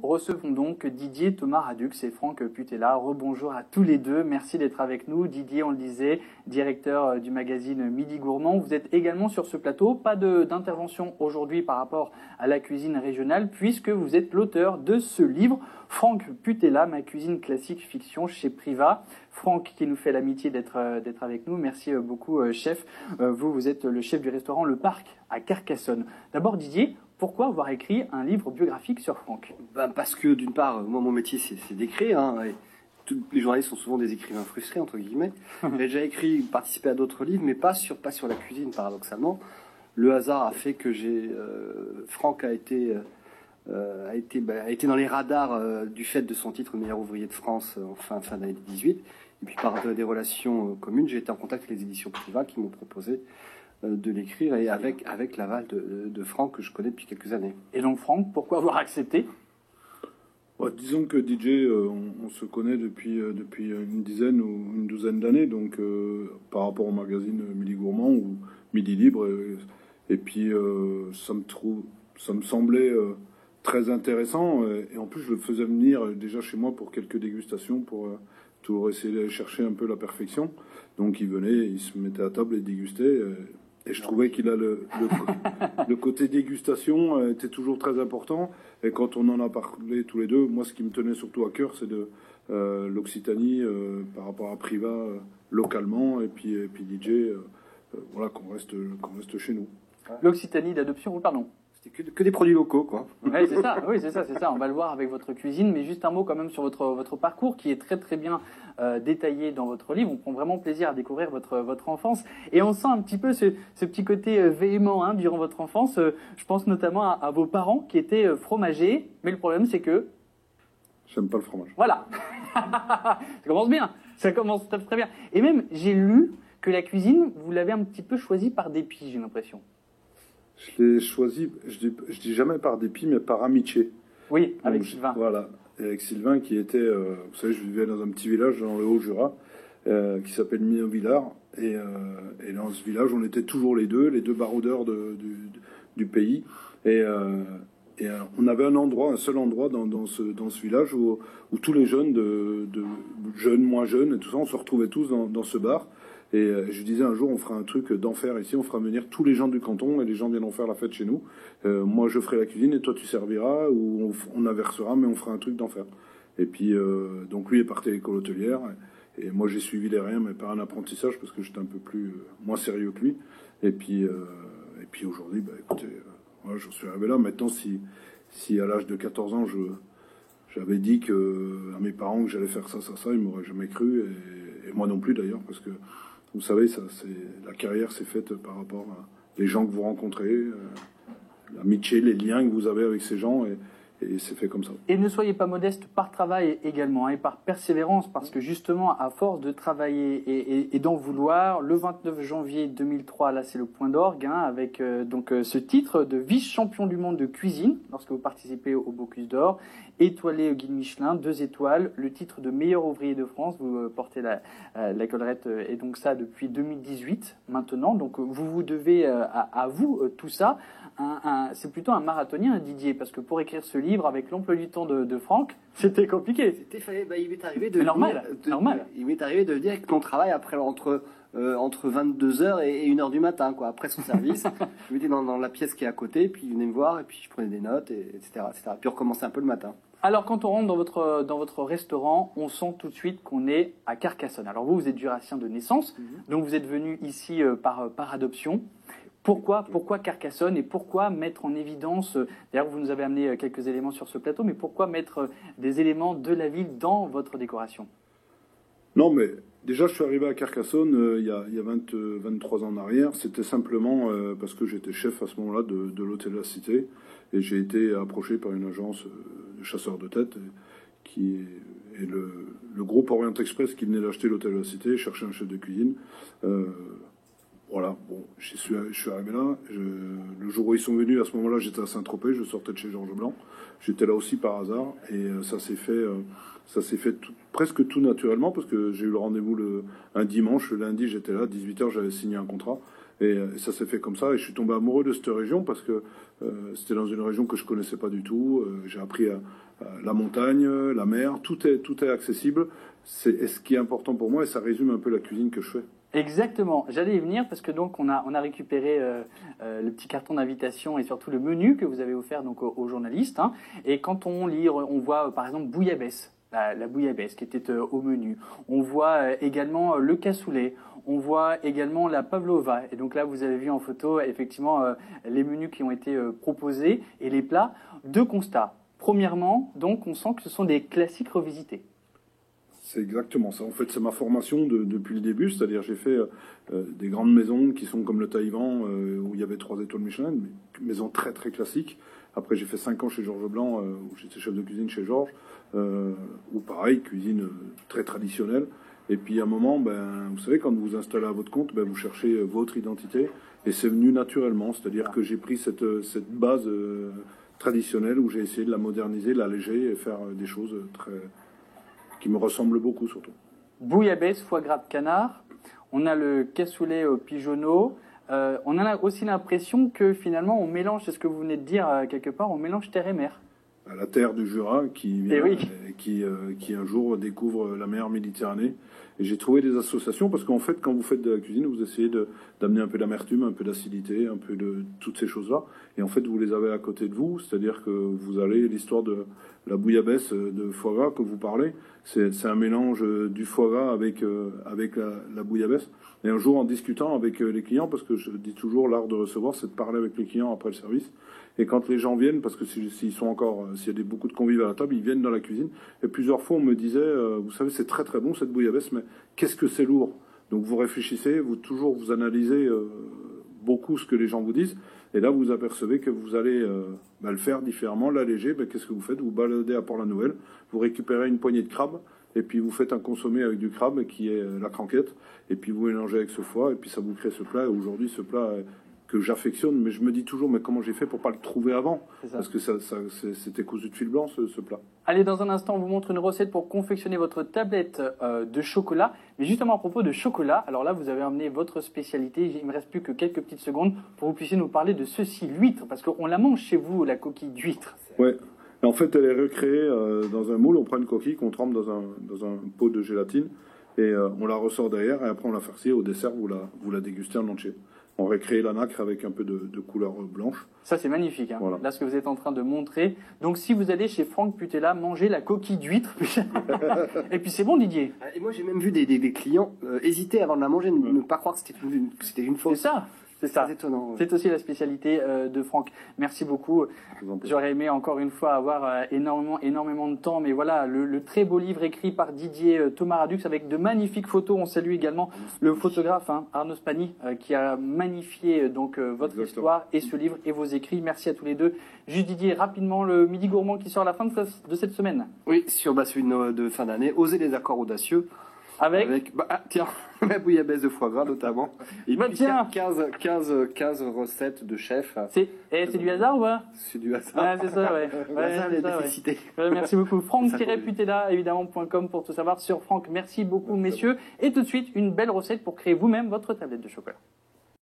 recevons donc Didier Thomas Radux et Franck Putella. Rebonjour à tous les deux, merci d'être avec nous. Didier, on le disait, directeur du magazine Midi Gourmand. Vous êtes également sur ce plateau, pas d'intervention aujourd'hui par rapport à la cuisine régionale, puisque vous êtes l'auteur de ce livre, Franck Putella, ma cuisine classique fiction chez Priva. Franck qui nous fait l'amitié d'être avec nous. Merci beaucoup, chef. Vous êtes le chef du restaurant Le Parc à Carcassonne. D'abord, Didier, pourquoi avoir écrit un livre biographique sur Franck? Parce que d'une part, moi mon métier c'est d'écrire, et tous les journalistes sont souvent des écrivains frustrés entre guillemets. J'ai déjà participé à d'autres livres, mais pas sur la cuisine paradoxalement. Le hasard a fait que Franck a été dans les radars du fait de son titre meilleur ouvrier de France en fin d'année 2018. Et puis par des relations communes, j'ai été en contact avec les éditions Priva qui m'ont proposé de l'écrire, et avec l'aval de Franck que je connais depuis quelques années. Et donc Franck, pourquoi avoir accepté? Disons que DJ, on se connaît depuis une dizaine ou une douzaine d'années, donc par rapport au magazine Midi Gourmand ou Midi Libre, et puis ça me semblait très intéressant, et en plus je le faisais venir déjà chez moi pour quelques dégustations, pour toujours essayer d'aller chercher un peu la perfection. Donc il venait, il se mettait à table et dégustait. Et je trouvais qu'il a le côté dégustation était toujours très important. Et quand on en a parlé tous les deux, moi, ce qui me tenait surtout à cœur, c'est de l'Occitanie par rapport à Priva localement, et puis DJ, voilà, qu'on reste chez nous. L'Occitanie d'adoption, pardon. C'était que des produits locaux, quoi. Ouais, c'est ça. Oui, c'est ça. On va le voir avec votre cuisine, mais juste un mot quand même sur votre parcours qui est très très bien détaillé dans votre livre. On prend vraiment plaisir à découvrir votre enfance, et on sent un petit peu ce petit côté véhément durant votre enfance. Je pense notamment à vos parents qui étaient fromagers, mais le problème c'est que j'aime pas le fromage. Voilà. Ça commence bien. Ça commence très bien. Et même j'ai lu que la cuisine, vous l'avez un petit peu choisie par dépit, j'ai l'impression. Je l'ai choisi, je dis jamais par dépit, mais par amitié. Oui, avec Sylvain. Voilà, et avec Sylvain qui était, vous savez, je vivais dans un petit village dans le Haut-Jura, qui s'appelle Minot-Villars, et dans ce village, on était toujours les deux baroudeurs du pays, et on avait un seul endroit dans ce village où tous les jeunes, jeunes, moins jeunes, et tout ça, on se retrouvait tous dans ce bar. Et je disais un jour, on fera un truc d'enfer ici, on fera venir tous les gens du canton, et les gens viendront faire la fête chez nous. Moi, je ferai la cuisine, et toi, tu serviras, ou on inversera, mais on fera un truc d'enfer. Et puis, donc lui est parti à l'école hôtelière, et moi, j'ai suivi les reins, mais par un apprentissage, parce que j'étais un peu moins sérieux que lui. Et puis aujourd'hui, écoutez, voilà, j'en suis arrivé là. Maintenant, si à l'âge de 14 ans, j'avais dit à mes parents que j'allais faire ça, ils m'auraient jamais cru, et moi non plus d'ailleurs, parce que vous savez, la carrière s'est faite par rapport à les gens que vous rencontrez, l'amitié, les liens que vous avez avec ces gens, et c'est fait comme ça. Et ne soyez pas modeste par travail également, et par persévérance, parce que justement, à force de travailler et d'en vouloir, le 29 janvier 2003, là c'est le point d'orgue, avec donc ce titre de vice-champion du monde de cuisine, lorsque vous participez au Bocuse d'Or, étoilé au guide Michelin, 2 étoiles, le titre de meilleur ouvrier de France, vous portez la collerette, et donc ça depuis 2018 maintenant, donc vous devez à vous tout ça. C'est plutôt un marathonien, Didier, parce que pour écrire ce livre avec l'emploi du temps de Franck, c'était compliqué. Il m'est arrivé de normal. Il m'est arrivé de dire que mon travail après entre 22h et 1h du matin, quoi, après son service. Je me mettais dans la pièce qui est à côté, puis il venait me voir, et puis je prenais des notes, etc. Puis on recommençait un peu le matin. Alors, quand on rentre dans votre restaurant, on sent tout de suite qu'on est à Carcassonne. Alors vous êtes jurassien de naissance, donc vous êtes venu ici par adoption. Pourquoi Carcassonne, et pourquoi mettre en évidence, d'ailleurs vous nous avez amené quelques éléments sur ce plateau, mais pourquoi mettre des éléments de la ville dans votre décoration? Non, mais déjà je suis arrivé à Carcassonne il y a 23 ans en arrière. C'était simplement parce que j'étais chef à ce moment-là de l'hôtel de la Cité, et j'ai été approché par une agence de chasseurs de tête et le groupe Orient Express qui venait d'acheter l'hôtel de la Cité cherchait un chef de cuisine. Voilà, bon, je suis arrivé là. Le jour où ils sont venus, à ce moment-là, j'étais à Saint-Tropez, je sortais de chez Georges Blanc. J'étais là aussi par hasard, et ça s'est fait presque tout naturellement, parce que j'ai eu le rendez-vous un dimanche. Le lundi, j'étais là, 18h, j'avais signé un contrat. Et ça s'est fait comme ça, et je suis tombé amoureux de cette région, parce que c'était dans une région que je connaissais pas du tout. J'ai appris la montagne, la mer, tout est accessible. Et ce qui est important pour moi, et ça résume un peu la cuisine que je fais. Exactement, j'allais y venir parce que donc on a récupéré le petit carton d'invitation et surtout le menu que vous avez offert donc aux journalistes. Hein. Et quand on lit, on voit par exemple bouillabaisse, la bouillabaisse qui était au menu. On voit également le cassoulet. On voit également la pavlova. Et donc là, vous avez vu en photo effectivement les menus qui ont été proposés et les plats. Deux constats. Premièrement, donc on sent que ce sont des classiques revisités. C'est exactement ça. En fait, c'est ma formation depuis le début. C'est-à-dire, j'ai fait des grandes maisons qui sont comme le Taïwan, où il y avait 3 étoiles Michelin, mais maisons très très classiques. Après, j'ai fait 5 ans chez Georges Blanc, où j'étais chef de cuisine chez Georges, où pareil, cuisine très traditionnelle. Et puis à un moment, vous savez, quand vous vous installez à votre compte, vous cherchez votre identité. Et c'est venu naturellement. C'est-à-dire que j'ai pris cette base traditionnelle où j'ai essayé de la moderniser, de l'alléger et faire des choses qui me ressemblent beaucoup surtout. Bouillabaisse, foie gras de canard. On a le cassoulet au pigeonneau. On a aussi l'impression que finalement on mélange, c'est ce que vous venez de dire quelque part, on mélange terre et mer. La terre du Jura qui un jour découvre la mer Méditerranée. Et j'ai trouvé des associations parce qu'en fait, quand vous faites de la cuisine, vous essayez d'amener un peu d'amertume, un peu d'acidité, un peu de toutes ces choses-là. Et en fait, vous les avez à côté de vous, c'est-à-dire que vous avez l'histoire de la bouillabaisse de foie gras que vous parlez. C'est un mélange du foie gras avec la bouillabaisse. Et un jour, en discutant avec les clients, parce que je dis toujours l'art de recevoir, c'est de parler avec les clients après le service. Et quand les gens viennent, parce que s'ils sont encore, s'il y a beaucoup de convives à la table, ils viennent dans la cuisine. Et plusieurs fois, on me disait, vous savez, c'est très très bon cette bouillabaisse, mais qu'est-ce que c'est lourd? Donc vous réfléchissez, vous analysez beaucoup ce que les gens vous disent. Et là, vous apercevez que vous allez le faire différemment, l'alléger. Qu'est-ce que vous faites? Vous baladez à Port-la-Nouvelle, vous récupérez une poignée de crabes, et puis vous faites un consommé avec du crabe, qui est la cranquette, et puis vous mélangez avec ce foie, et puis ça vous crée ce plat. Et aujourd'hui, ce plat que j'affectionne, mais je me dis toujours, mais comment j'ai fait pour pas le trouver avant? Parce que c'était cousu de fil blanc, ce plat. Allez, dans un instant, on vous montre une recette pour confectionner votre tablette de chocolat. Mais justement, à propos de chocolat, alors là, vous avez amené votre spécialité. Il ne me reste plus que quelques petites secondes pour que vous puissiez nous parler de ceci, l'huître, parce qu'on la mange chez vous, la coquille d'huître. Ouais. En fait, elle est recréée dans un moule. On prend une coquille qu'on trempe dans un pot de gélatine et on la ressort derrière et après on la farcit. Au dessert, vous la dégustez en entier. On récrée la nacre avec un peu de couleur blanche. Ça, c'est magnifique. Hein. Voilà. Là, ce que vous êtes en train de montrer. Donc, si vous allez chez Franck Putella manger la coquille d'huître, et puis c'est bon, Didier. Et moi, j'ai même vu des clients hésiter avant de la manger, ne pas croire que c'était une fausse. C'est ça. C'est ça. C'est étonnant. Ouais. C'est aussi la spécialité de Franck. Merci beaucoup. J'aurais aimé encore une fois avoir énormément de temps, mais voilà, le très beau livre écrit par Didier Thomas Radux avec de magnifiques photos. On salue également le photographe Arnaud Spani qui a magnifié donc votre histoire et ce livre et vos écrits. Merci à tous les deux. Juste Didier, rapidement le Midi Gourmand qui sort à la fin de cette semaine. Oui, sur celui de fin d'année. Osez les accords audacieux. Avec tiens, la bouillabaisse de foie gras notamment. Et puis tiens 15 recettes de chefs. C'est du hasard ou pas? C'est du hasard. Ah, c'est ça, ouais. Nécessité. Merci beaucoup. Franck-Putella, évidemment.com pour tout savoir sur Franck. Merci beaucoup, messieurs. Et tout de suite, une belle recette pour créer vous-même votre tablette de chocolat.